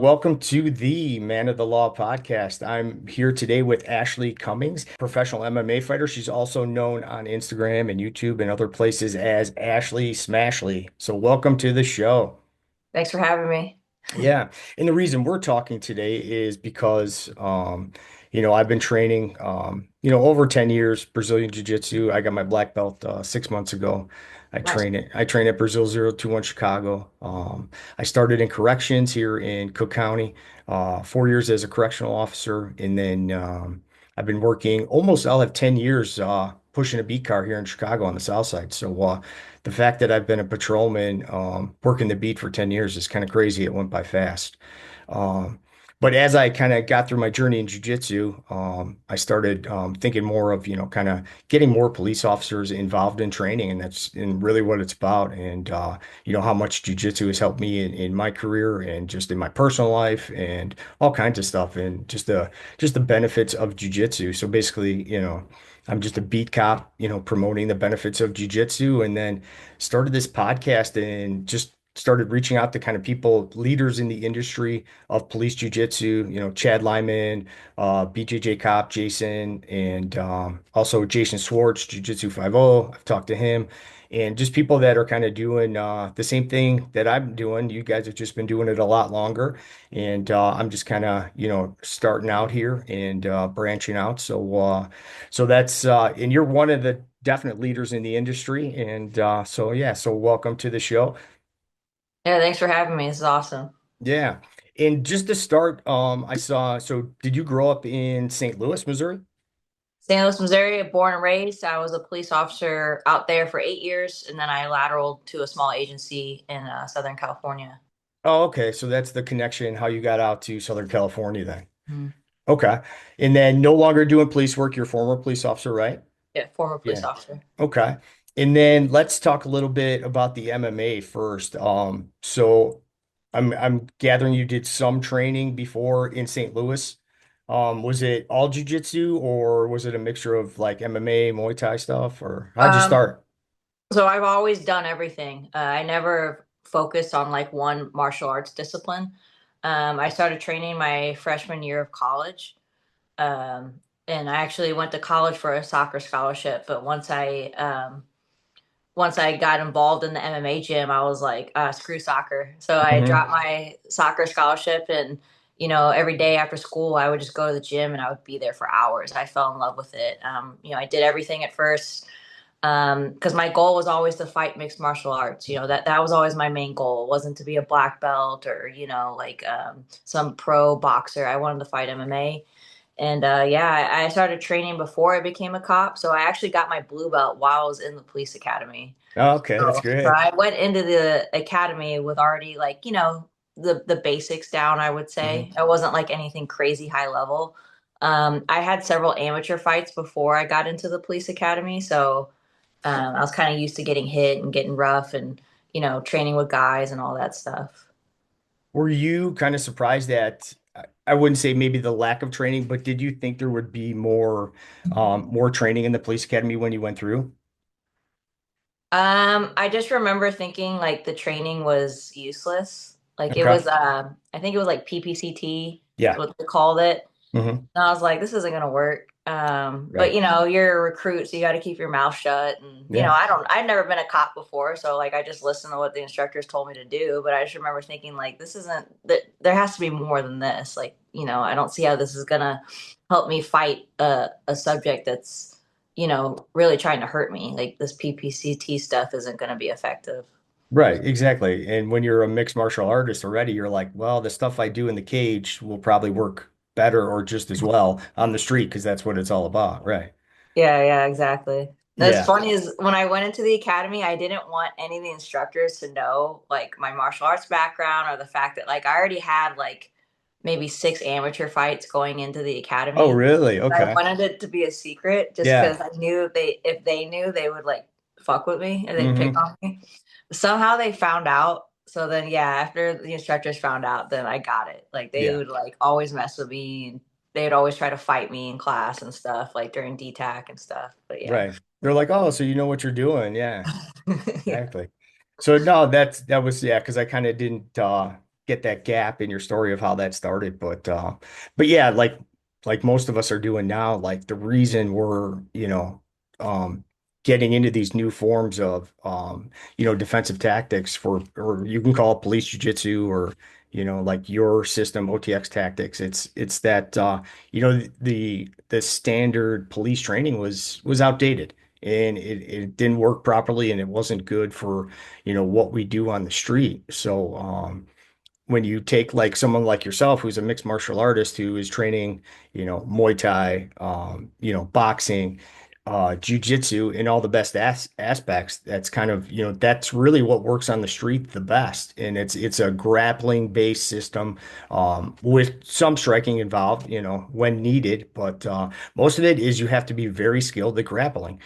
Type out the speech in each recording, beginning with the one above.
Welcome to the Man of the Law podcast. I'm here today with Ashley Cummings, professional MMA fighter. She's also known on Instagram and YouTube and other places as Ashley Smashley. So welcome to the show. Thanks for having me. Yeah. And the reason we're talking today is because, I've been training, over 10 years, Brazilian Jiu-Jitsu. I got my black belt 6 months ago. Nice. I train at Brazil 021 Chicago. I started in corrections here in Cook County, 4 years as a correctional officer. And then I've been working I'll have 10 years pushing a beat car here in Chicago on the south side. So the fact that I've been a patrolman, working the beat for 10 years is kind of crazy. It went by fast. Um, but as I kind of got through my journey in jiu-jitsu, I started thinking more of, kind of getting more police officers involved in training, and really what it's about. And how much jiu-jitsu has helped me in my career and just in my personal life and all kinds of stuff, and just the benefits of jiu-jitsu. So basically, I'm just a beat cop, promoting the benefits of jiu-jitsu, and then started this podcast and just started reaching out to kind of people, leaders in the industry of police jiu-jitsu, Chad Lyman, BJJ Cop, Jason, and also Jason Swartz, Jiu-Jitsu 50. I've talked to him, and just people that are kind of doing the same thing that I'm doing. You guys have just been doing it a lot longer, and I'm just kind of, starting out here and branching out. So and you're one of the definite leaders in the industry. And so welcome to the show. Yeah, thanks for having me. This is awesome. Yeah. And just to start, so did you grow up in St. Louis, Missouri? St. Louis, Missouri, born and raised. I was a police officer out there for 8 years, and then I lateraled to a small agency in Southern California. Oh, okay. So that's the connection, how you got out to Southern California then. Mhm. Okay. And then no longer doing police work, you're a former police officer, right? Yeah, former police Yeah. officer. Okay. And then let's talk a little bit about the MMA first. So I'm gathering you did some training before in St. Louis. Was it all jiu-jitsu or was it a mixture of like MMA, Muay Thai stuff, or how'd you Um, start? so I've always done everything. I never focused on like one martial arts discipline. I started training my freshman year of college. Um, and I actually went to college for a soccer scholarship, but once I got involved in the MMA gym, I was like, screw soccer. So I Hmm. dropped my soccer scholarship, and every day after school, I would just go to the gym and I would be there for hours. I fell in love with it. I did everything at first because my goal was always to fight mixed martial arts. That was always my main goal. It wasn't to be a black belt or like some pro boxer. I wanted to fight MMA. And yeah, I started training before I became a cop. So I actually got my blue belt while I was in the police academy. Okay, that's So great. I went into the academy with already like, the basics down, I would say. Hmm. I wasn't like anything crazy high level. I had several amateur fights before I got into the police academy. So I was kind of used to getting hit and getting rough and, training with guys and all that stuff. Were you kind of surprised at, I wouldn't say maybe the lack of training, but did you think there would be more training in the police academy when you went through? I just remember thinking like the training was useless. Like it Okay. was, I think it was like PPCT, Yeah. what they called it. Hmm. And I was like, this isn't gonna work. But Right. you're a recruit, so you got to keep your mouth shut. And Yeah. I'd never been a cop before, so like I just listened to what the instructors told me to do. But I just remember thinking like, this isn't that there has to be more than this. Like, I don't see how this is gonna help me fight a subject that's really trying to hurt me. Like this PPCT stuff isn't gonna be effective. Right, exactly. And when you're a mixed martial artist already, you're like, well, the stuff I do in the cage will probably work better or just as well on the street because that's what it's all about. Right. Yeah, yeah, exactly. That's Yeah. funny is when I went into the academy, I didn't want any of the instructors to know like my martial arts background or the fact that like I already had like maybe 6 amateur fights going into the Oh, academy. really? I Okay. wanted it to be a secret just Yeah. because I knew if they knew they would like fuck with me and they'd pick Hmm. on me. Somehow they found out. So then yeah, after the instructors found out, then I got it. Like they Yeah. would like always mess with me and they'd always try to fight me in class and stuff, like during DETAC and stuff. But yeah. Right. They're like, oh, so you know what you're doing. Yeah. Yeah. Exactly. So no, that was, yeah, because I kind of didn't get that gap in your story of how that started. But yeah, like most of us are doing now, like the reason we're, getting into these new forms of, defensive tactics or you can call it police jujitsu or, like your system, OTX tactics. It's that, the standard police training was outdated and it didn't work properly and it wasn't good for, what we do on the street. So, when you take like someone like yourself who's a mixed martial artist who is training, Muay Thai, boxing, jiu-jitsu in all the best aspects, that's kind of, that's really what works on the street the best. And it's a grappling based system, with some striking involved, when needed. But most of it is you have to be very skilled at grappling.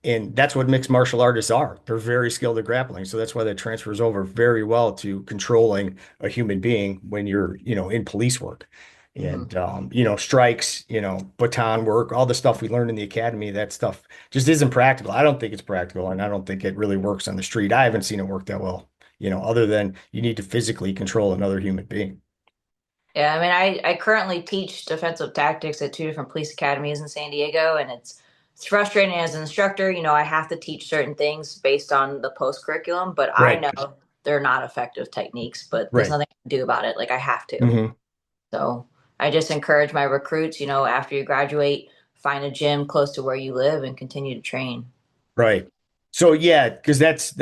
And that's what mixed martial artists are. They're very skilled at grappling. So that's why that transfers over very well to controlling a human being when you're, in police work. Mhm. And strikes, baton work, all the stuff we learned in the academy, that stuff just isn't practical. I don't think it's practical, and I don't think it really works on the street. I haven't seen it work that well, other than you need to physically control another human being. Yeah, I mean, I currently teach defensive tactics at two different police academies in San Diego, and it's frustrating as an instructor. I have to teach certain things based on the post curriculum, but I Right, know they're not effective techniques, but there's right. nothing I can do about it. Like I have to. Hmm. So I just encourage my recruits, after you graduate, find a gym close to where you live and continue to train. Right. So yeah, because that's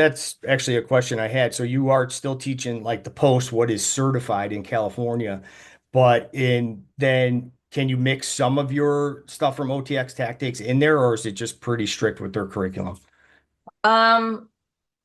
actually a question I had. So you are still teaching like the post, what is certified in California, but in then can you mix some of your stuff from OTX tactics in there, or is it just pretty strict with their curriculum? Um,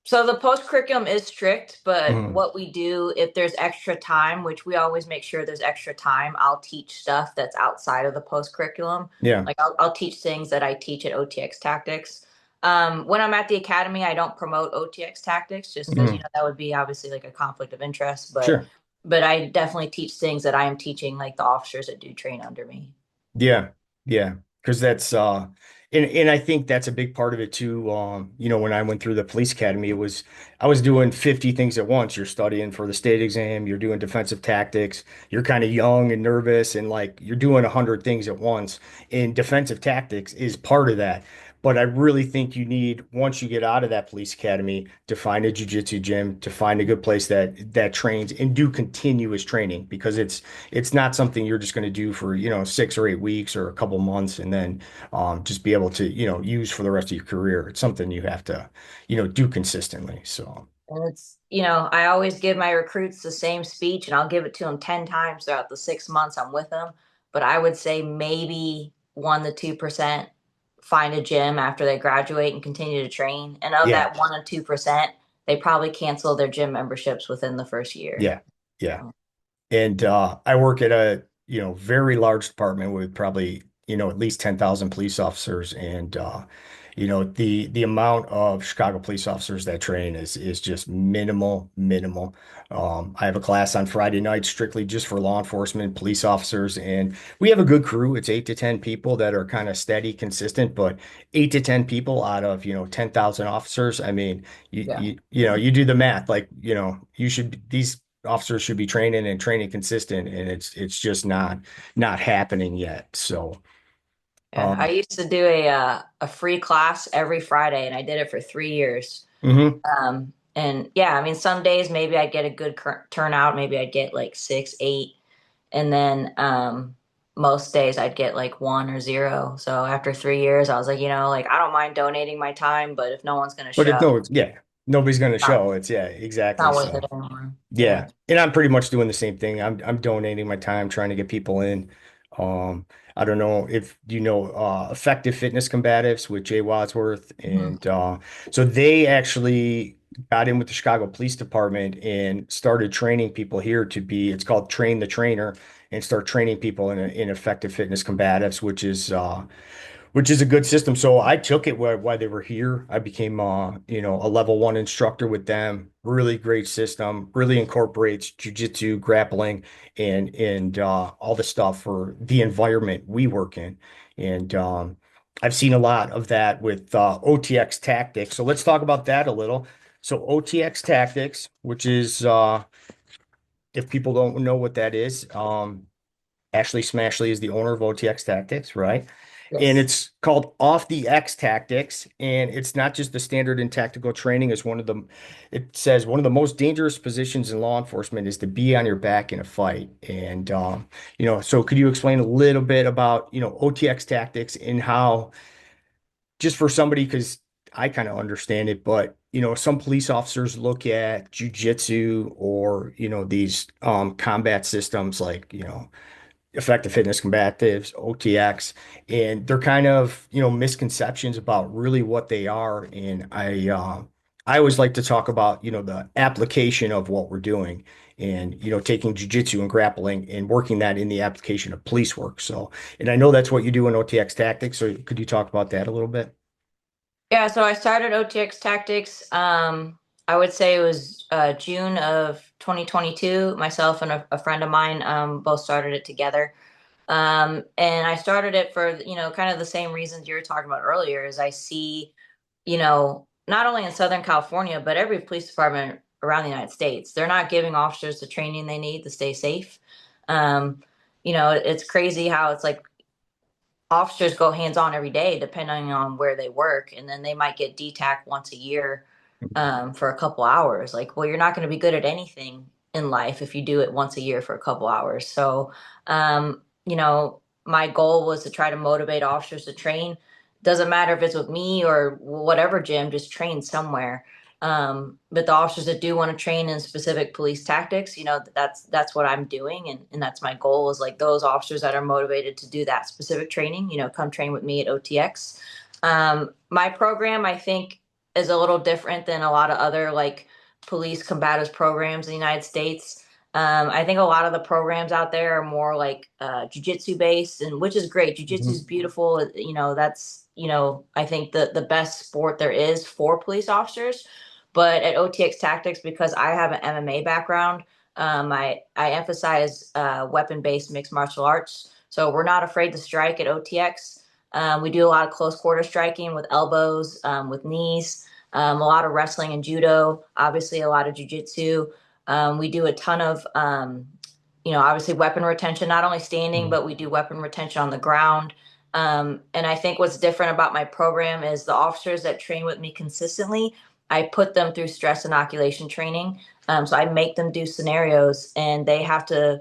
So the post curriculum is strict, but Hmm. what we do if there's extra time, which we always make sure there's extra time, I'll teach stuff that's outside of the post curriculum. Yeah. Like I'll teach things that I teach at OTX Tactics. When I'm at the academy, I don't promote OTX Tactics just because Hmm. that would be obviously like a conflict of interest. But Sure. but I definitely teach things that I am teaching like the officers that do train under me. Yeah, yeah, because that's and I think that's a big part of it too. When I went through the police academy, I was doing 50 things at once. You're studying for the state exam, you're doing defensive tactics, you're kind of young and nervous, and like you're doing 100 things at once. And defensive tactics is part of that. But I really think you need, once you get out of that police academy, to find a jiu-jitsu gym, to find a good place that trains and do continuous training because it's not something you're just going to do for, 6 or 8 weeks or a couple months and then just be able to, use for the rest of your career. It's something you have to, do consistently. So, And I always give my recruits the same speech and I'll give it to them 10 times throughout the 6 months I'm with them. But I would say maybe 1 to 2% find a gym after they graduate and continue to train. And of yeah, that 1 to 2%, they probably cancel their gym memberships within the first year. yeah, yeah. And I work at a, very large department with probably, at least 10,000 police officers. And the amount of Chicago police officers that train is just minimal, minimal. I have a class on Friday night strictly just for law enforcement, police officers, and we have a good crew. It's 8 to 10 people that are kind of steady, consistent, but 8 to 10 people out of, 10,000 officers. I mean, Yeah. you do the math, like, these officers should be training and training consistent, and it's just not happening yet. So, Yeah. I um, used to do a free class every Friday and I did it for 3 years. mhm. And yeah, I mean, some days maybe I'd get a good turnout. Maybe I'd get like six, eight. And then most days I'd get like one or zero. So after 3 years, I was like, like I don't mind donating my time, but if no one's going to But show, yeah, nobody's going to it's show. It's yeah, exactly. not worth it So. anymore. Yeah. Yeah, and I'm pretty much doing the same thing. I'm donating my time trying to get people in. Um, I don't know if you know Effective Fitness Combatives with Jay Wadsworth, Mhm. and so they actually got in with the Chicago Police Department and started training people here to be. It's called Train the Trainer, and start training people in Effective Fitness Combatives, which is a good system. So I took it while they were here. I became, a level one instructor with them. Really great system. Really incorporates jujitsu, grappling, and all the stuff for the environment we work in. And I've seen a lot of that with OTX tactics. So let's talk about that a little. So OTX tactics, which is if people don't know what that is, Ashley Smashley is the owner of OTX Tactics, right? And Yes. it's called Off the X Tactics. And it's not just the standard in tactical training. It says one of the most dangerous positions in law enforcement is to be on your back in a fight. And, so could you explain a little bit about, OTX Tactics and how, just for somebody, because I kind of understand it, but, some police officers look at jujitsu or, these combat systems like, effective fitness combatives, OTX, and they're kind of, misconceptions about really what they are. And I always like to talk about, the application of what we're doing and, taking jujitsu and grappling and working that in the application of police work. So, and I know that's what you do in OTX Tactics. So could you talk about that a little bit? Yeah, so I started OTX Tactics. I would say it was June of 2022. Myself and a friend of mine both started it together. And I started it for, kind of the same reasons you were talking about earlier, is I see, not only in Southern California, but every police department around the United States, they're not giving officers the training they need to stay safe. Um, it's crazy how it's like officers go hands on every day, depending on where they work, and then they might get DETAC once a year for a couple hours. Like, well, you're not going to be good at anything in life if you do it once a year for a couple hours. So, my goal was to try to motivate officers to train. Doesn't matter if it's with me or whatever gym, just train somewhere. But the officers that do want to train in specific police tactics, that's what I'm doing, and that's my goal, is like those officers that are motivated to do that specific training, come train with me at OTX. My program, I think, is a little different than a lot of other like police combatives programs in the United States. I think a lot of the programs out there are more like jujitsu based, and which is great. Jujitsu is Mhm. beautiful. That's I think the best sport there is for police officers. But at OTX Tactics, because I have an MMA background, I emphasize weapon based mixed martial arts. So we're not afraid to strike at OTX. We do a lot of close quarter striking with elbows, with knees, a lot of wrestling and judo, obviously a lot of jujitsu. We do a ton of, obviously weapon retention, not only standing, Mhm. but we do weapon retention on the ground. And I think what's different about my program is the officers that train with me consistently, I put them through stress inoculation training. So I make them do scenarios, and they have to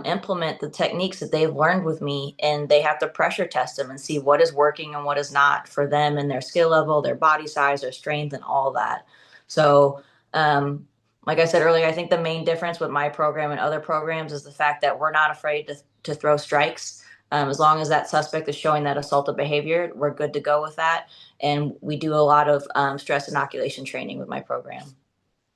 implement the techniques that they've learned with me, and they have to pressure test them and see what is working and what is not for them and their skill level, their body size, their strength, and all that. So, like I said earlier, I think the main difference with my program and other programs is the fact that we're not afraid to throw strikes. As long as that suspect is showing that assaultive behavior, we're good to go with that. And we do a lot of stress inoculation training with my program.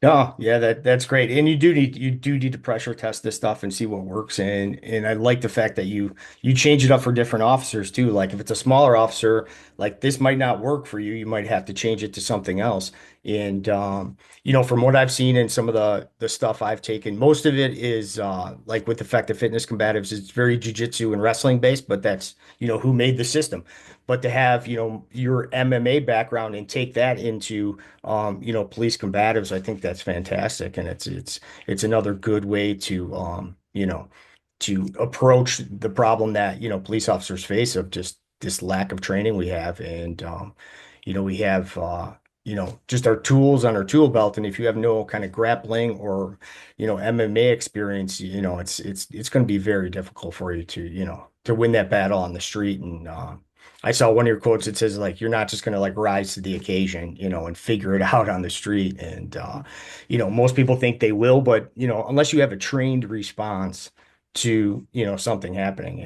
Oh, yeah, that's great. And you do need to pressure test this stuff and see what works. And I like the fact that you change it up for different officers too. Like if it's a smaller officer, like this might not work for you, you might have to change it to something else. And from what I've seen in some of the stuff I've taken, most of it is like with effective fitness combatives, it's very jujitsu and wrestling based, but that's who made the system. But to have, your MMA background and take that into police combatives, I think that's fantastic. And it's another good way to approach the problem that, police officers face of just this lack of training we have. And we have just our tools on our tool belt. And if you have no kind of grappling or, MMA experience, it's going to be very difficult for you to win that battle on the street. And I saw one of your quotes that says like you're not just going to like rise to the occasion, and figure it out on the street. And most people think they will, but unless you have a trained response to, something happening,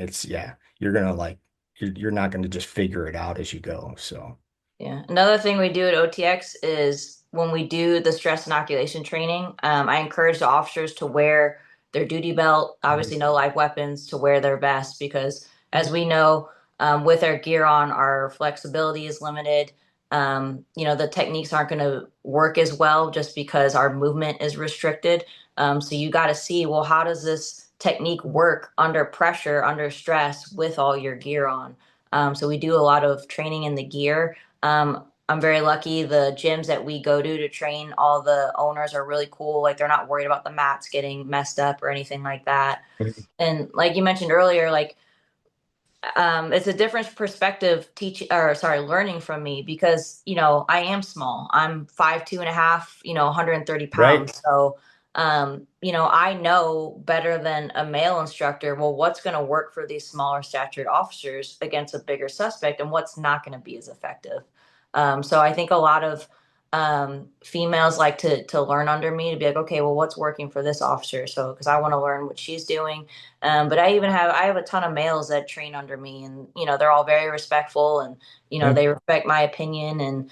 you're gonna like you're not going to just figure it out as you go. So, Yeah. Another thing we do at OTX is when we do the stress inoculation training, I encourage the officers to wear their duty belt, mhm. obviously no live weapons, to wear their vest, because as we know, with our gear on, our flexibility is limited. The techniques aren't going to work as well just because our movement is restricted. So you got to see, well, how does this technique work under pressure, under stress with all your gear on? So we do a lot of training in the gear. I'm very lucky. The gyms that we go to train, all the owners are really cool. Like they're not worried about the mats getting messed up or anything like that. Mhm. And like you mentioned earlier, like it's a different perspective teaching or sorry learning from me because I am small. I'm 5'2.5", 130 Right. pounds. So I know better than a male instructor, well, what's going to work for these smaller statured officers against a bigger suspect and what's not going to be as effective. So I think a lot of females like to learn under me to be like, okay, well, what's working for this officer? So because I want to learn what she's doing. But I have a ton of males that train under me, and they're all very respectful, and Yeah. they respect my opinion, and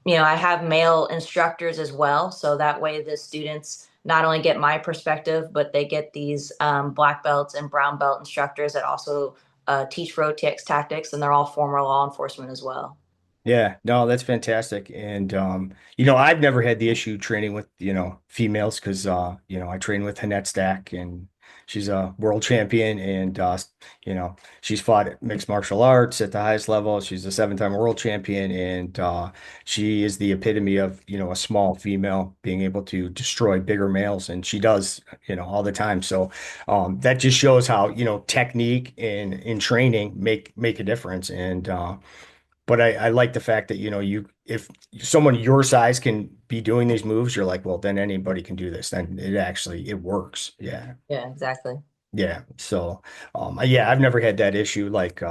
I have male instructors as well, so that way the students not only get my perspective, but they get these black belts and brown belt instructors that also teach road tactics, and they're all former law enforcement as well. Yeah, no, that's fantastic. And I've never had the issue training with, females because I train with Annette Stack and she's a world champion and she's fought at mixed martial arts at the highest level. She's a seven-time world champion and she is the epitome of, a small female being able to destroy bigger males and she does, all the time. So that just shows how, technique and in training make a difference. And but I like the fact that, if someone your size can be doing these moves, you're like, well, then anybody can do this. Then it works. Yeah. Yeah, exactly. Yeah. So, yeah, I've never had that issue like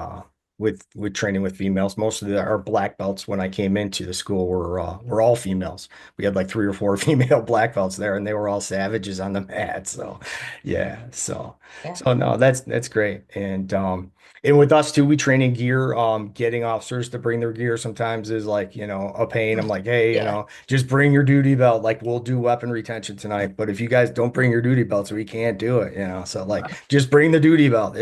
with training with females. Most of our black belts when I came into the school were all females. We had like three or four female black belts there, and they were all savages on the mat. So, yeah. So, Yeah. so no, that's great. And with us too, we train in gear. Getting officers to bring their gear sometimes is like, a pain. I'm like, hey, Yeah. just bring your duty belt. Like we'll do weapon retention tonight, but if you guys don't bring your duty belts, we can't do it. So like just bring the duty belt.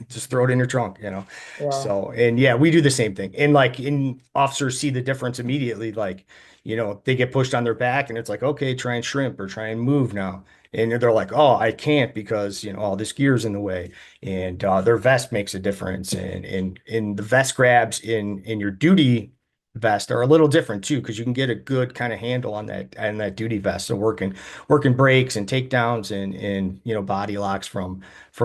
Just throw it in your trunk. Yeah. So and yeah, we do the same thing. And like in officers see the difference immediately. Like, they get pushed on their back and it's like, okay, try and shrimp or try and move now. And they're like, oh, I can't because, all this gear's in the way. And their vest makes a difference. And the vest grabs in your duty vest are a little different too, because you can get a good kind of handle on that duty vest. So working breaks and takedowns and body locks from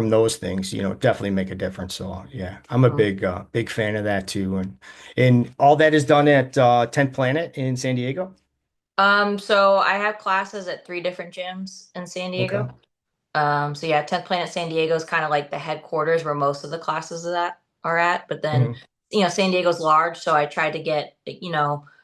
those things, definitely make a difference. So yeah, I'm a Mhm. big fan of that too. And all that is done at 10th Planet in San Diego. So I have classes at three different gyms in San Okay. Diego. So yeah, 10th Planet San Diego is kind of like the headquarters where most of the classes of that are at. But then, Mhm. San Diego's large, so I tried to get,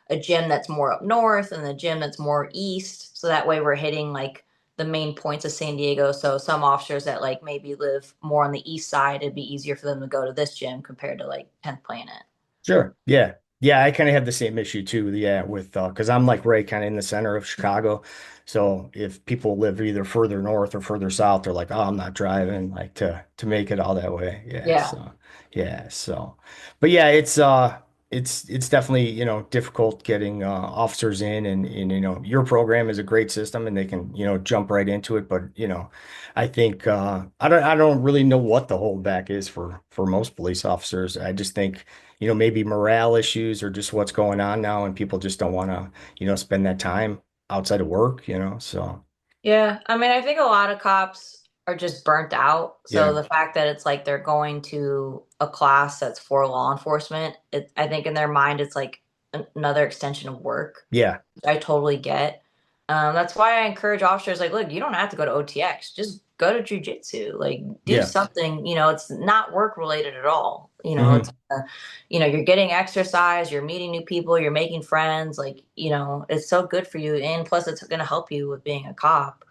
a gym that's more up north and a gym that's more east. So that way we're hitting like the main points of San Diego. So some officers that like maybe live more on the east side, it'd be easier for them to go to this gym compared to like 10th Planet. Sure. Yeah. Yeah, I kind of have the same issue too. Yeah, with because I'm like right kind of in the center of Chicago. So if people live either further north or further south, they're like, "Oh, I'm not driving like to make it all that way." Yeah. Yeah. So, yeah. So, but yeah, it's definitely, difficult getting officers in and your program is a great system and they can, jump right into it, but I think I don't really know what the holdback is for most police officers. I just think maybe morale issues or just what's going on now and people just don't want to, spend that time outside of work. So Yeah, I mean, I think a lot of cops are just burnt out. So yeah, the fact that it's like they're going to a class that's for law enforcement, I think in their mind it's like another extension of work. yeah, Which I totally get. That's why I encourage officers like, look, you don't have to go to OTX. Just go to jujitsu. Like, do yeah. something. It's not work related at all. It's Hmm. you're getting exercise, you're meeting new people, you're making friends. Like, it's so good for you, and plus, it's going to help you with being a cop.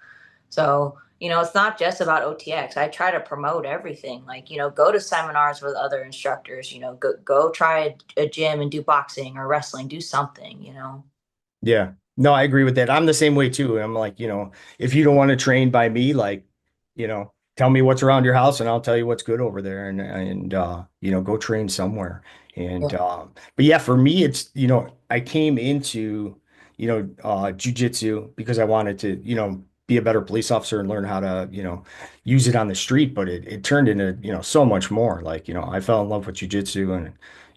So, it's not just about OTX. I try to promote everything. Like, go to seminars with other instructors. Go try a gym and do boxing or wrestling. Do something. Yeah. No, I agree with that. I'm the same way too. I'm like, if you don't want to train by me, like, tell me what's around your house and I'll tell you what's good over there and go train somewhere. And Yeah. but yeah, for me it's, I came into, jujitsu because I wanted to, be a better police officer and learn how to, use it on the street, but it turned into, so much more. Like, I fell in love with jujitsu and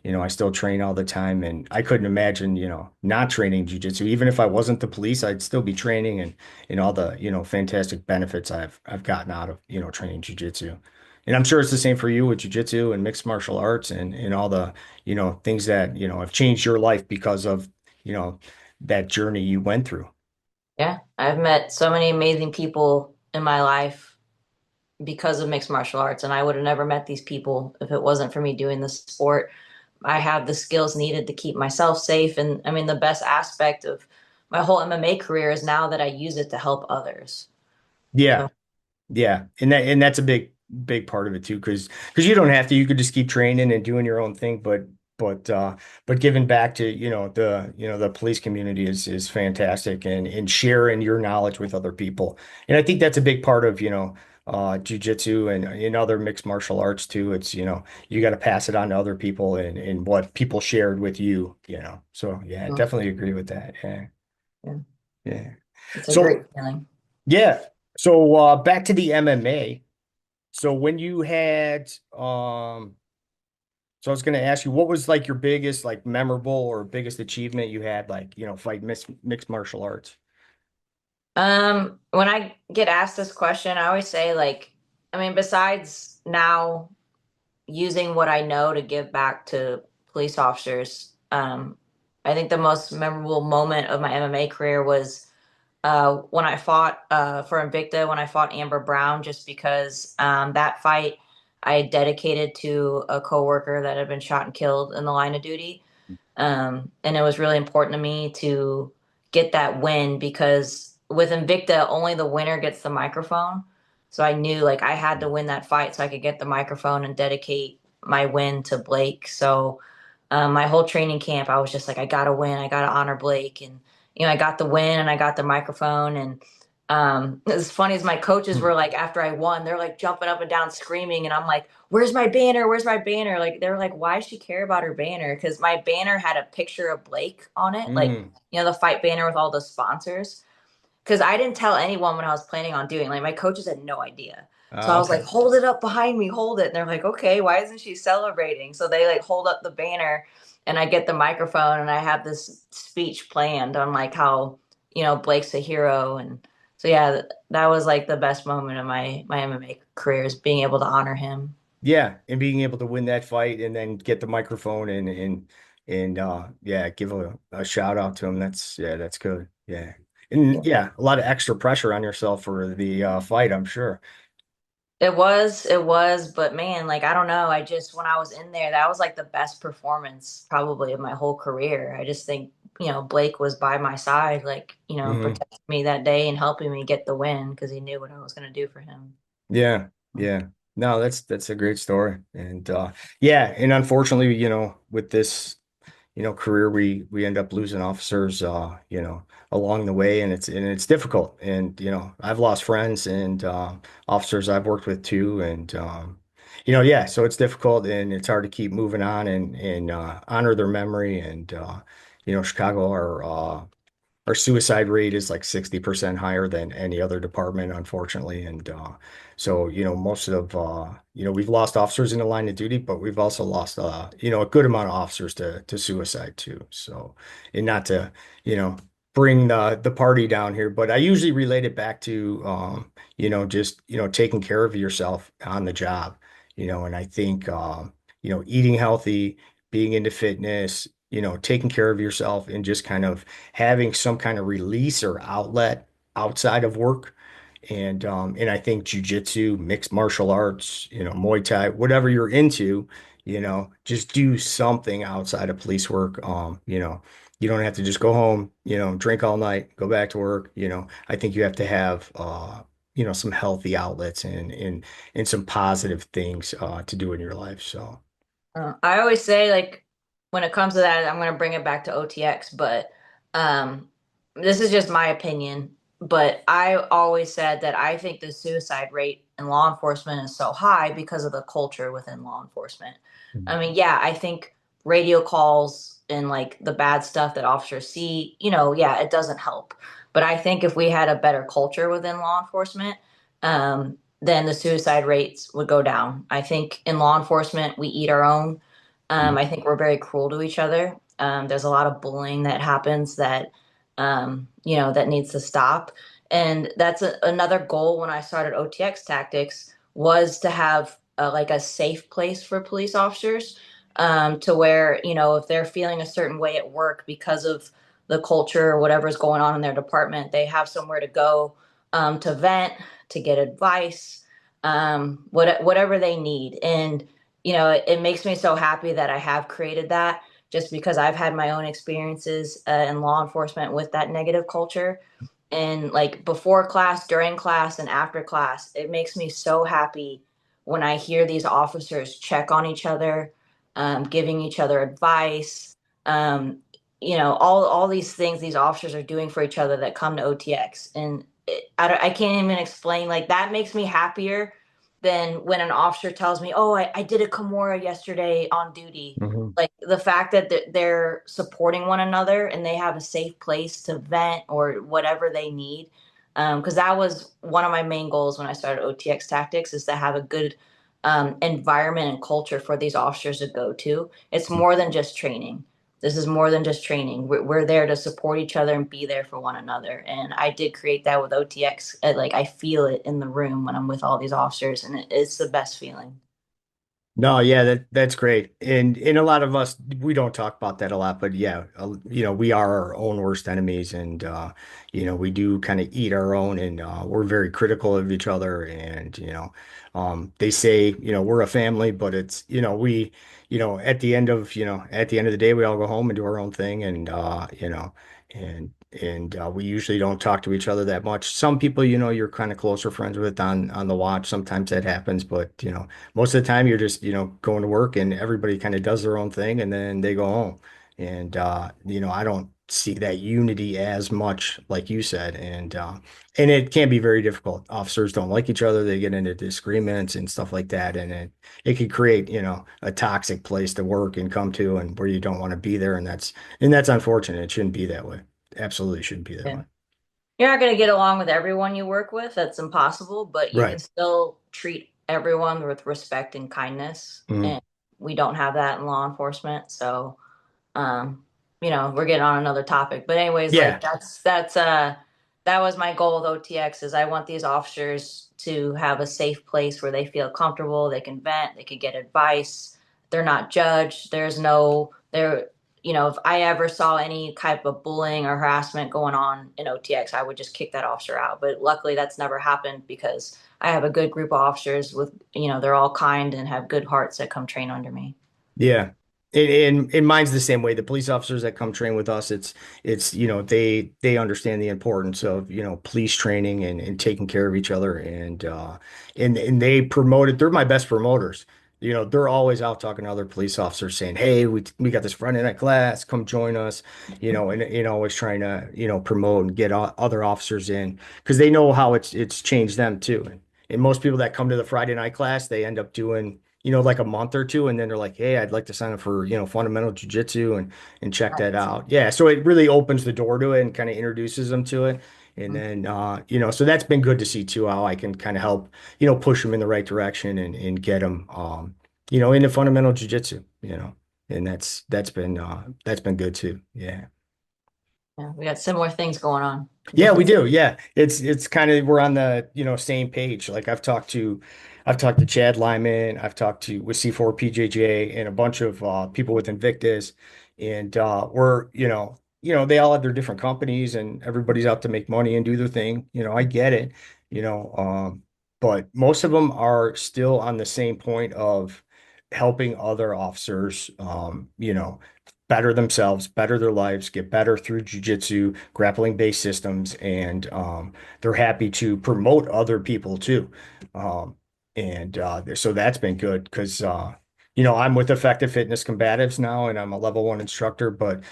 I still train all the time, and I couldn't imagine, not training jujitsu. Even if I wasn't the police, I'd still be training, and all the, fantastic benefits I've gotten out of, training jujitsu. And I'm sure it's the same for you with jujitsu and mixed martial arts and all the, things that, have changed your life because of, you know, that journey you went through. Yeah, I've met so many amazing people in my life because of mixed martial arts, and I would have never met these people if it wasn't for me doing this sport. I have the skills needed to keep myself safe, and I mean, the best aspect of my whole MMA career is now that I use it to help others. Yeah. So, Yeah, and that's a big part of it too, because you don't have to. You could just keep training and doing your own thing, but giving back to the police community is fantastic, and sharing your knowledge with other people. And I think that's a big part of jujitsu and in other mixed martial arts too. It's you got to pass it on to other people and what people shared with you. So yeah, I definitely agree with that. Yeah, yeah, yeah. it's a So great feeling. yeah. So back to the MMA. So when you had so I was gonna ask you, what was like your biggest like memorable or biggest achievement you had like, fight mixed martial arts? When I get asked this question, I always say like, I mean, besides now using what I know to give back to police officers, I think the most memorable moment of my MMA career was when I fought for Invicta, when I fought Amber Brown, just because that fight I had dedicated to a coworker that had been shot and killed in the line of duty. And it was really important to me to get that win because with Invicta, only the winner gets the microphone. So I knew like I had to win that fight so I could get the microphone and dedicate my win to Blake. So my whole training camp, I was just like, I gotta win, I gotta honor Blake, and I got the win and I got the microphone. And as funny as my coaches Hmm. were like, after I won, they're like jumping up and down, screaming, and I'm like, "Where's my banner? Where's my banner?" Like they were like, "Why does she care about her banner?" Because my banner had a picture of Blake on it, like Mm. the fight banner with all the sponsors because I didn't tell anyone what I was planning on doing. Like my coaches had no idea. So I was like, Okay. hold it up behind me, hold it. And they're like, okay, why isn't she celebrating? So they like hold up the banner and I get the microphone and I have this speech planned on like how, Blake's a hero. And so yeah, that was like the best moment of my MMA career is being able to honor him. Yeah, and being able to win that fight and then get the microphone and yeah, give a shout out to him. That's good. Yeah. And yeah, a lot of extra pressure on yourself for the fight, I'm sure. It was, but man, like I don't know. I just when I was in there, that was like the best performance probably of my whole career. I just think, Blake was by my side, like, Hmm. protecting me that day and helping me get the win because he knew what I was gonna do for him. Yeah, yeah. No, that's a great story. And yeah, and unfortunately, with this, career we end up losing officers along the way, and it's difficult. And I've lost friends and officers I've worked with too, and yeah, so it's difficult and it's hard to keep moving on and honor their memory. And Chicago our suicide rate is like 60% higher than any other department, unfortunately. And so, most of, we've lost officers in the line of duty, but we've also lost, a good amount of officers to suicide too. So, and not to, you know, bring the party down here, but I usually relate it back to, just, taking care of yourself on the job, and I think, eating healthy, being into fitness, taking care of yourself and just kind of having some kind of release or outlet outside of work. And I think jujitsu, mixed martial arts, Muay Thai, whatever you're into, just do something outside of police work. You don't have to just go home, drink all night, go back to work. I think you have to have some healthy outlets and some positive things to do in your life. So I always say like when it comes to that, I'm gonna bring it back to OTX, but um, this is just my opinion. But I always said that I think the suicide rate in law enforcement is so high because of the culture within law enforcement. I mean, yeah, I think radio calls and like the bad stuff that officers see, yeah, it doesn't help. But I think if we had a better culture within law enforcement, then the suicide rates would go down. I think in law enforcement, we eat our own. Mhm. I think we're very cruel to each other. There's a lot of bullying that happens that, that needs to stop. And that's another goal when I started OTX Tactics was to have like a safe place for police officers, to where, if they're feeling a certain way at work because of the culture or whatever's going on in their department, they have somewhere to go, to vent, to get advice, whatever they need. And it makes me so happy that I have created that, just because I've had my own experiences in law enforcement with that negative culture. And like before class, during class, and after class, it makes me so happy when I hear these officers check on each other, giving each other advice, um, all these things these officers are doing for each other that come to OTX. And I can't even explain, like, that makes me happier than when an officer tells me, "Oh, I did a Kimura yesterday on duty." Mhm. Like the fact that they're supporting one another and they have a safe place to vent or whatever they need. Because that was one of my main goals when I started OTX Tactics, is to have a good environment and culture for these officers to go to. It's more than just training. This is more than just training. We're there to support each other and be there for one another. And I did create that with OTX. Like I feel it in the room when I'm with all these officers, and it's the best feeling. No, yeah, that's great. And a lot of us we don't talk about that a lot, but yeah, we are our own worst enemies and we do kind of eat our own and we're very critical of each other and they say, we're a family, but it's, at the end of, at the end of the day we all go home and do our own thing and and we usually don't talk to each other that much. Some people, you're kind of closer friends with on the watch. Sometimes that happens, but most of the time you're just, going to work and everybody kind of does their own thing and then they go home. And I don't see that unity as much like you said. And it can be very difficult. Officers don't like each other, they get into disagreements and stuff like that. And it could create, a toxic place to work and come to and where you don't want to be there. And that's unfortunate. It shouldn't be that way. Absolutely shouldn't be that Yeah. way. You're not going to get along with everyone you work with. That's impossible, but you can Right. still treat everyone with respect and kindness. Mhm. And we don't have that in law enforcement. So, um, we're getting on another topic. But anyways, like Yeah. that was my goal with OTX, is I want these officers to have a safe place where they feel comfortable, they can vent, they can get advice. They're not judged. If I ever saw any type of bullying or harassment going on in OTX, I would just kick that officer out. But luckily that's never happened because I have a good group of officers with, they're all kind and have good hearts that come train under me. Yeah. And mine's the same way. The police officers that come train with us, it's they understand the importance of police training and taking care of each other and they promote it. They're my best promoters. They're always out talking to other police officers saying, "Hey, we got this Friday night class, come join us." And always trying to promote and get other officers in because they know how it's changed them too. And most people that come to the Friday night class, they end up doing like a month or two, and then they're like, "Hey, I'd like to sign up for, fundamental jujitsu and check that Right. out." Yeah, so it really opens the door to it and kind of introduces them to it. And then so that's been good to see too, how I can kind of help, push them in the right direction and get them into fundamental jujitsu, And that's been good too. Yeah. Yeah, we got similar things going on. Yeah, we do. Yeah. It's kind of we're on the, same page. Like I've talked to Chad Lyman, I've talked to with C4 PJJ and a bunch of people with Invictus and we're, they all have their different companies and everybody's out to make money and do their thing. I get it, you know, um but most of them are still on the same point of helping other officers better themselves, better their lives, get better through jujitsu, grappling based systems, and they're happy to promote other people too. And so that's been good because I'm with Effective Fitness Combatives now, and I'm a level 1 instructor. But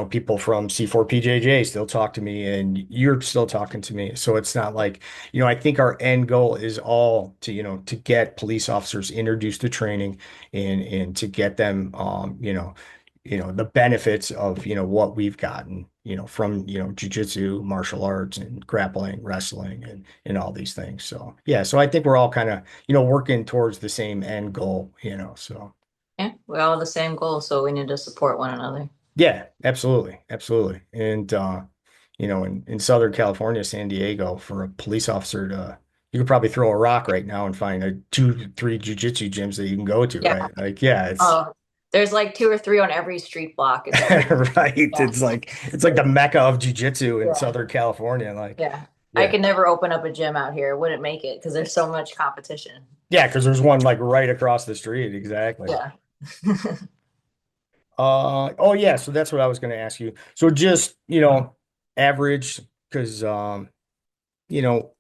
people from C4 PJJ still talk to me, and you're still talking to me. So it's not like I think our end goal is all to to get police officers introduced to training and to get them the benefits of what we've gotten from jujitsu, martial arts and grappling, wrestling and all these things. So yeah, so I think we're all kind of working towards the same end goal, so Yeah. We all have the same goal, so we need to support one another. Yeah, absolutely. Absolutely. And in Southern California, San Diego, for a police officer to you could probably throw a rock right now and find a two, three jujitsu gyms that you can go to, Yeah. right? Like, yeah, it's Oh, there's like two or three on every street block. It's crazy. right. Yeah. It's like the mecca of jujitsu in Yeah. Southern California. Like, Yeah. I yeah. could never open up a gym out here. Wouldn't make it because there's so much competition. Yeah, because there's one like right across the street. Exactly. Yeah. Oh yeah, so that's what I was going to ask you. So just, average, because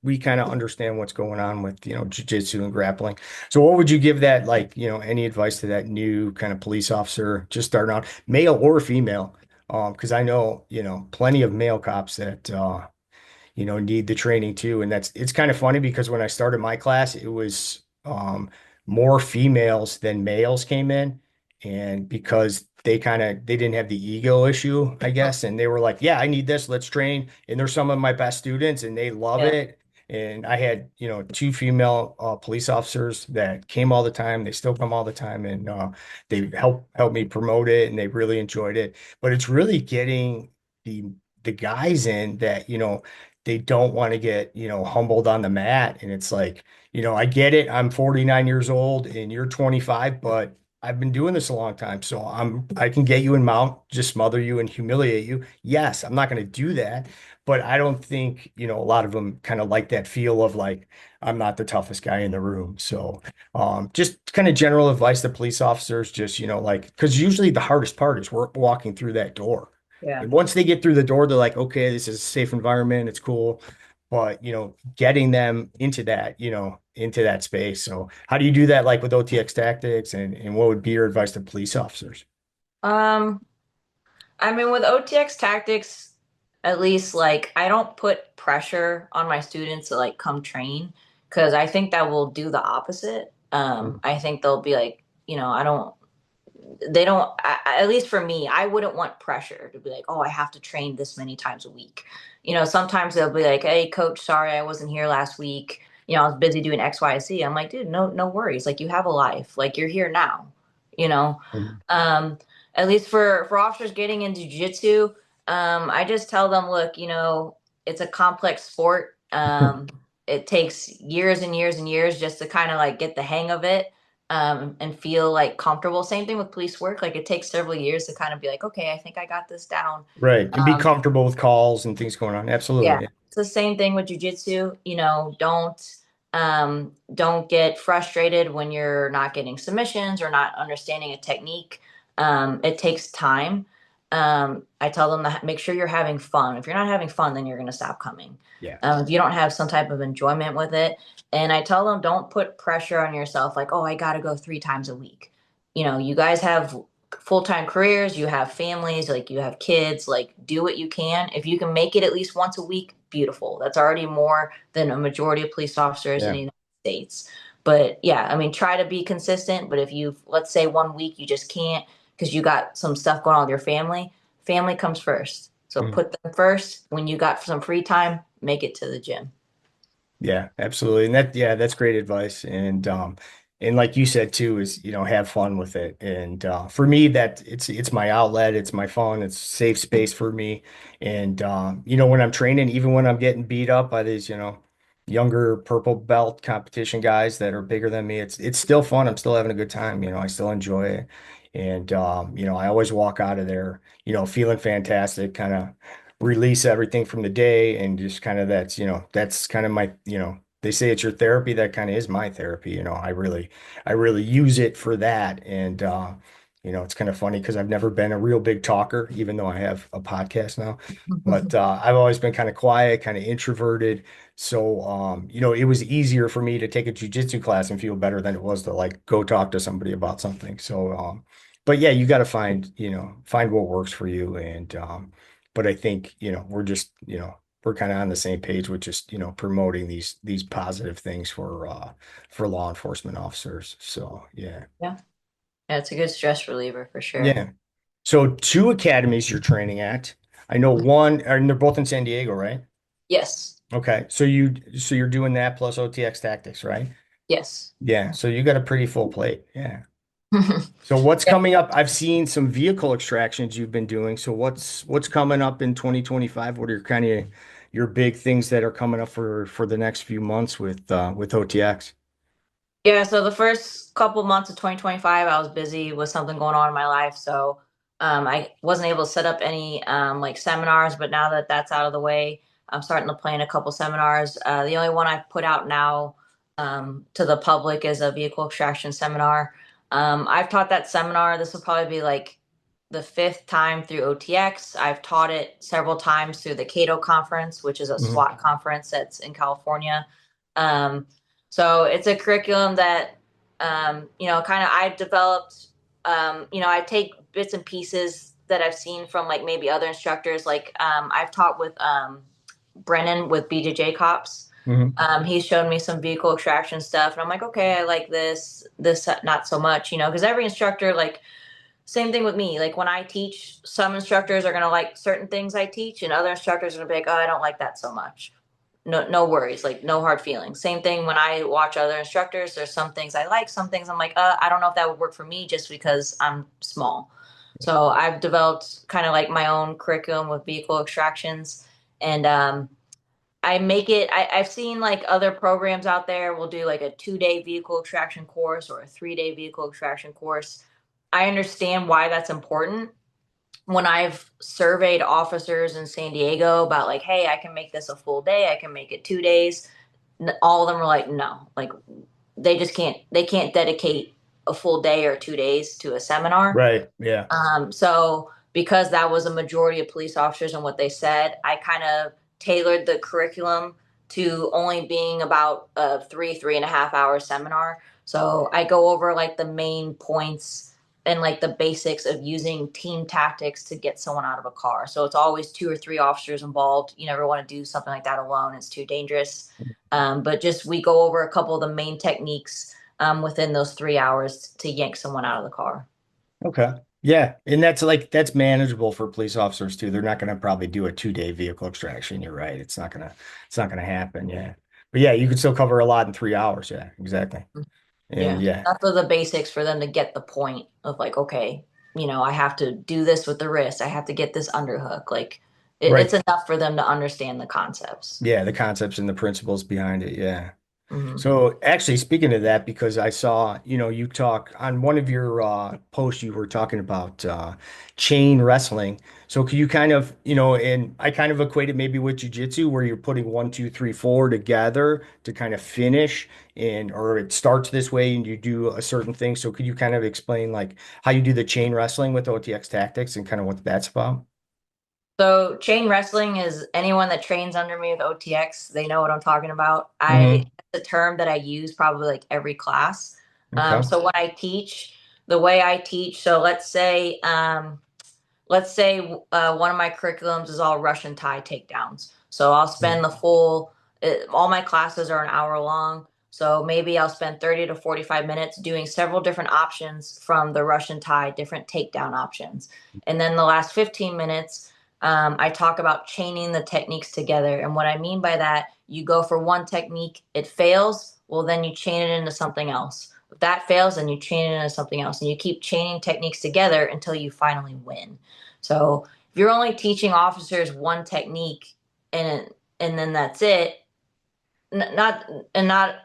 we kind of understand what's going on with, jiu-jitsu and grappling. So what would you give that, like, any advice to that new kind of police officer just starting out, male or female? Because I know, plenty of male cops that need the training too. And it's kind of funny because when I started my class, it was more females than males came in. And because they didn't have the ego issue, I guess. And they were like, yeah, I need this. Let's train. And they're some of my best students and they love Yeah. it. And I had, two female police officers that came all the time. They still come all the time, and they help me promote it, and they really enjoyed it. But it's really getting the guys in that, they don't want to get, humbled on the mat. And it's like, I get it. I'm 49 years old and you're 25, but I've been doing this a long time. So I can get you in mount, just smother you and humiliate you. Yes, I'm not going to do that. But I don't think, a lot of them kind of like that feel of like, I'm not the toughest guy in the room. So just kind of general advice to police officers, just, like, because usually the hardest part is we're walking through that door. Yeah. And once they get through the door, they're like, okay, this is a safe environment. It's cool. But, getting them into that space. So how do you do that, like with OTX tactics, and what would be your advice to police officers? Um, I mean, with OTX tactics, at least like I don't put pressure on my students to like come train because I think that will do the opposite. I think they'll be like, I don't, they don't, at least for me, I wouldn't want pressure to be like, oh, I have to train this many times a week. Sometimes they'll be like, hey, coach, sorry, I wasn't here last week. I was busy doing X, Y, Z. I'm like, dude, no, no worries. Like you have a life. Like you're here now, you know? Mhm. Um, at least for officers getting into jiu-jitsu, I just tell them, look, it's a complex sport. It takes years and years and years just to kind of like get the hang of it, and feel like comfortable. Same thing with police work. Like it takes several years to kind of be like, okay, I think I got this down. Right. And be Um, comfortable with calls and things going on. yeah, Absolutely. it's the same thing with jujitsu. Don't get frustrated when you're not getting submissions or not understanding a technique. It takes time. I tell them to make sure you're having fun. If you're not having fun, then you're going to stop coming. Yeah. If you don't have some type of enjoyment with it, and I tell them don't put pressure on yourself like, oh, I got to go 3 times a week. You guys have full-time careers, you have families, like you have kids, like do what you can. If you can make it at least once a week, beautiful. That's already more than a majority of police officers in Yeah. the United States. But yeah, I mean, try to be consistent. But if you, let's say one week you just can't because you got some stuff going on with your family, family comes first. So Mhm. put them first. When you got some free time, make it to the gym. Yeah, absolutely. And yeah, that's great advice. And like you said too, is, have fun with it. And for me, that it's my outlet, it's my fun, it's safe space for me. And when I'm training, even when I'm getting beat up by these, younger purple belt competition guys that are bigger than me, it's still fun. I'm still having a good time, I still enjoy it. And I always walk out of there, feeling fantastic, kind of release everything from the day, and just kind of that's kind of my, they say it's your therapy. That kind of is my therapy. I really use it for that. And it's kind of funny because I've never been a real big talker, even though I have a podcast now. But I've always been kind of quiet, kind of introverted. So it was easier for me to take a jujitsu class and feel better than it was to like go talk to somebody about something. So but yeah, you got to find what works for you. And but I think, we're kind of on the same page with just, promoting these positive things for law enforcement officers. So yeah. Yeah. Yeah, it's a good stress reliever for sure. Yeah. So two academies you're training at. I know one, and they're both in San Diego, right? Yes. Okay. So you're doing that plus OTX tactics, right? Yes. Yeah. So you got a pretty full plate. Yeah. So what's Yeah. coming up? I've seen some vehicle extractions you've been doing. So what's coming up in 2025? What are your kind of your big things that are coming up for the next few months with OTX? Yeah, so the first couple months of 2025, I was busy with something going on in my life, so I wasn't able to set up any like seminars. But now that that's out of the way, I'm starting to plan a couple seminars. The only one I've put out now to the public is a vehicle extraction seminar. I've taught that seminar. This will probably be like the fifth time through OTX. I've taught it several times through the Cato conference, which is a Hmm. SWAT conference that's in California. Um, so it's a curriculum that, kind of I've developed. I take bits and pieces that I've seen from like maybe other instructors. Like I've taught with Brennan with BJJ Cops. Hmm. He's shown me some vehicle extraction stuff, and I'm like, okay, I like this not so much, because every instructor, like, same thing with me. Like when I teach, some instructors are gonna like certain things I teach, and other instructors are gonna be like, oh, I don't like that so much. No worries, like no hard feelings. Same thing when I watch other instructors. There's some things I like, some things I'm like, I don't know if that would work for me just because I'm small. So I've developed kind of like my own curriculum with vehicle extractions, and I make it. I've seen like other programs out there will do like a 2 day vehicle extraction course or a 3 day vehicle extraction course. I understand why that's important. When I've surveyed officers in San Diego about like, hey, I can make this a full day, I can make it 2 days. All of them are like, no, like they just can't. They can't dedicate a full day or 2 days to a seminar. Right. Yeah. So because that was a majority of police officers and what they said, I kind of tailored the curriculum to only being about a 3.5 hour seminar. So I go over like the main points and like the basics of using team tactics to get someone out of a car. So it's always 2 or 3 officers involved. You never want to do something like that alone. It's too dangerous. But just we go over a couple of the main techniques within those 3 hours to yank someone out of the car. Okay. Yeah. And that's manageable for police officers too. They're not going to probably do a 2-day vehicle extraction. You're right. It's not gonna happen. Yeah. But yeah, you can still cover a lot in 3 hours. Yeah, exactly. And Yeah, yeah, that's the basics for them to get the point of like, okay, I have to do this with the wrist. I have to get this underhook. Like, it's right. enough for them to understand the concepts. Yeah, the concepts and the principles behind it. Yeah. Hmm. So actually, speaking of that, because I saw, you talk on one of your posts, you were talking about chain wrestling. So could you kind of, and I kind of equated maybe with jujitsu, where you're putting one, two, three, four together to kind of finish, or it starts this way and you do a certain thing. So could you kind of explain like how you do the chain wrestling with OTX tactics and kind of what that's about? So, chain wrestling is anyone that trains under me with OTX, they know what I'm talking about. Hmm. It's a term that I use probably like every class. Okay. So when I teach, the way I teach, so let's say one of my curriculums is all Russian tie takedowns. So I'll spend all my classes are an hour long. So maybe I'll spend 30 to 45 minutes doing several different options from the Russian tie, different takedown options. And then the last 15 minutes, I talk about chaining the techniques together. And what I mean by that, you go for one technique, it fails, well, then you chain it into something else. If that fails, then you chain it into something else. And you keep chaining techniques together until you finally win. So if you're only teaching officers one technique and then that's it, not and not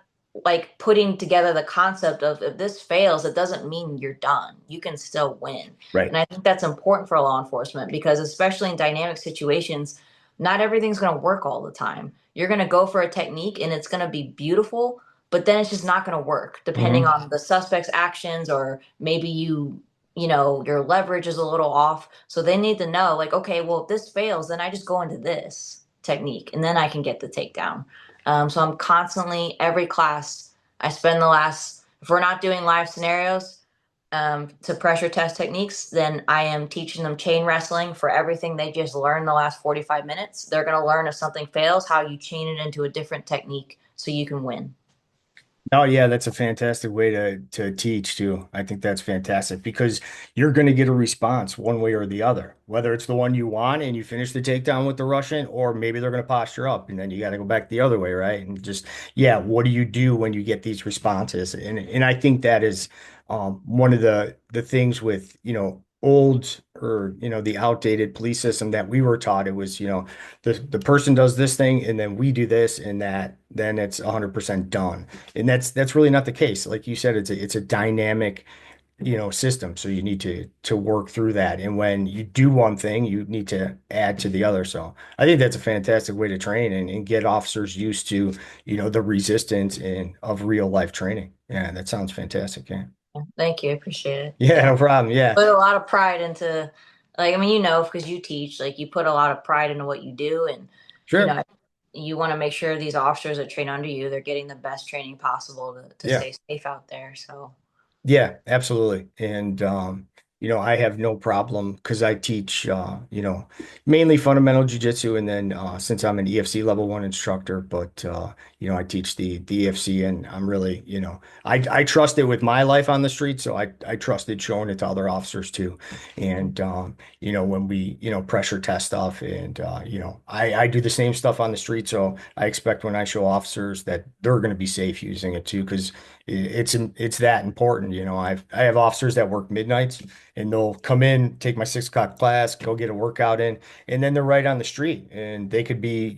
like putting together the concept of if this fails, it doesn't mean you're done. You can still win. Right. And I think that's important for law enforcement because especially in dynamic situations, not everything's going to work all the time. You're going to go for a technique and it's going to be beautiful, but then it's just not going to work depending Hmm. on the suspect's actions or maybe your leverage is a little off. So they need to know like, okay, well, if this fails, then I just go into this technique and then I can get the takedown. So I'm constantly, every class, I spend if we're not doing live scenarios to pressure test techniques, then I am teaching them chain wrestling for everything they just learned the last 45 minutes. They're going to learn if something fails, how you chain it into a different technique so you can win. Oh yeah, that's a fantastic way to teach too. I think that's fantastic because you're going to get a response one way or the other, whether it's the one you want and you finish the takedown with the Russian, or maybe they're going to posture up and then you got to go back the other way, right? And just yeah, what do you do when you get these responses? And I think that is one of the things with, old or, the outdated police system that we were taught, it was, the person does this thing and then we do this and that, then it's 100% done. And that's really not the case. Like you said, it's a dynamic, system. So you need to work through that. And when you do one thing, you need to add to the other. So I think that's a fantastic way to train and get officers used to, the resistance and of real life training. Yeah, that sounds fantastic. Yeah. Thank you. I appreciate it. Yeah, Yeah. no problem. Yeah. Put a lot of pride into, like, I mean, because you teach, like, you put a lot of pride into what you do. And, you Sure. know, you want to make sure these officers that train under you, they're getting the best training possible to Yeah. stay safe out there. So, Yeah, absolutely. And I have no problem because I teach mainly fundamental jiu-jitsu and then since I'm an EFC level one instructor, but I teach the EFC and I'm really, I trust it with my life on the street, so I trusted showing it to other officers too. And when we, pressure test stuff and I do the same stuff on the street, so I expect when I show officers that they're going to be safe using it too, because it's that important. I have officers that work midnights and they'll come in, take my 6 o'clock class, go get a workout in, and then they're right on the street and they could be,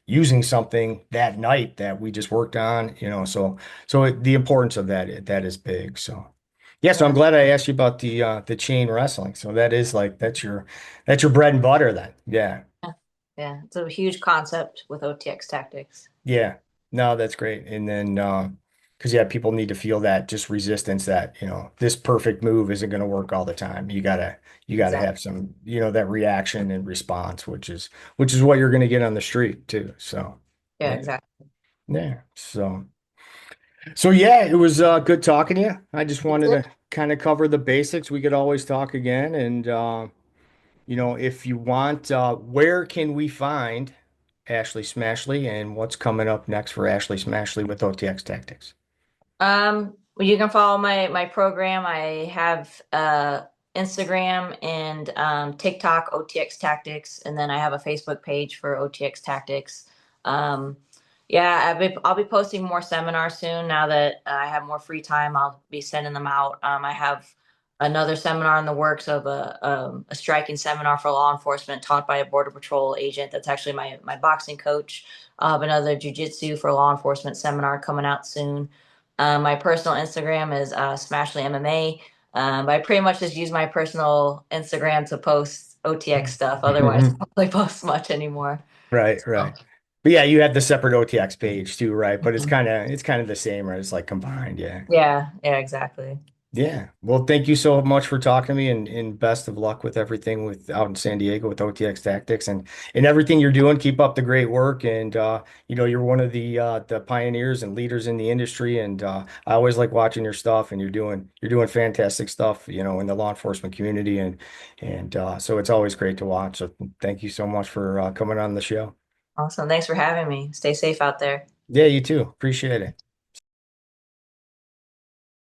using something that night that we just worked on, the importance of that is big. So yeah, so I'm yeah, glad I asked you about the chain wrestling. So that is like that's your bread and butter then. Yeah. yeah, yeah. It's a huge concept with OTX tactics. Yeah, no, that's great. And then, because yeah, people need to feel that just resistance that, this perfect move isn't going to work all the time. You gotta Exactly. have some, that reaction and response, which is what you're going to get on the street too. So, Yeah, yeah, exactly. yeah. So yeah, it was good talking to you. I just wanted to kind of cover the basics. We could always talk again, and if you want, where can we find Ashley Smashley and what's coming up next for Ashley Smashley with OTX Tactics? Well, you can follow my program. I have Instagram and TikTok OTX Tactics, and then I have a Facebook page for OTX Tactics. Um, yeah, I'll be posting more seminars soon. Now that I have more free time, I'll be sending them out. I have another seminar in the works of a striking seminar for law enforcement taught by a Border Patrol agent. That's actually my boxing coach. Another jujitsu for law enforcement seminar coming out soon. My personal Instagram is Smashley MMA. I pretty much just use my personal Instagram to post OTX stuff. Otherwise, I don't really post much anymore. Right, So, right. But yeah, you have the separate OTX page too, right? But it's mhm. kind of it's kind of the same, right? It's like combined, yeah. Yeah, yeah, exactly. Yeah. Well, thank you so much for talking to me and best of luck with everything with out in San Diego with OTX Tactics and everything you're doing. Keep up the great work and you're one of the pioneers and leaders in the industry and I always like watching your stuff and you're doing fantastic stuff, in the law enforcement community and so it's always great to watch. So thank you so much for coming on the show. Awesome. Thanks for having me. Stay safe out there. Yeah, you too. Appreciate it.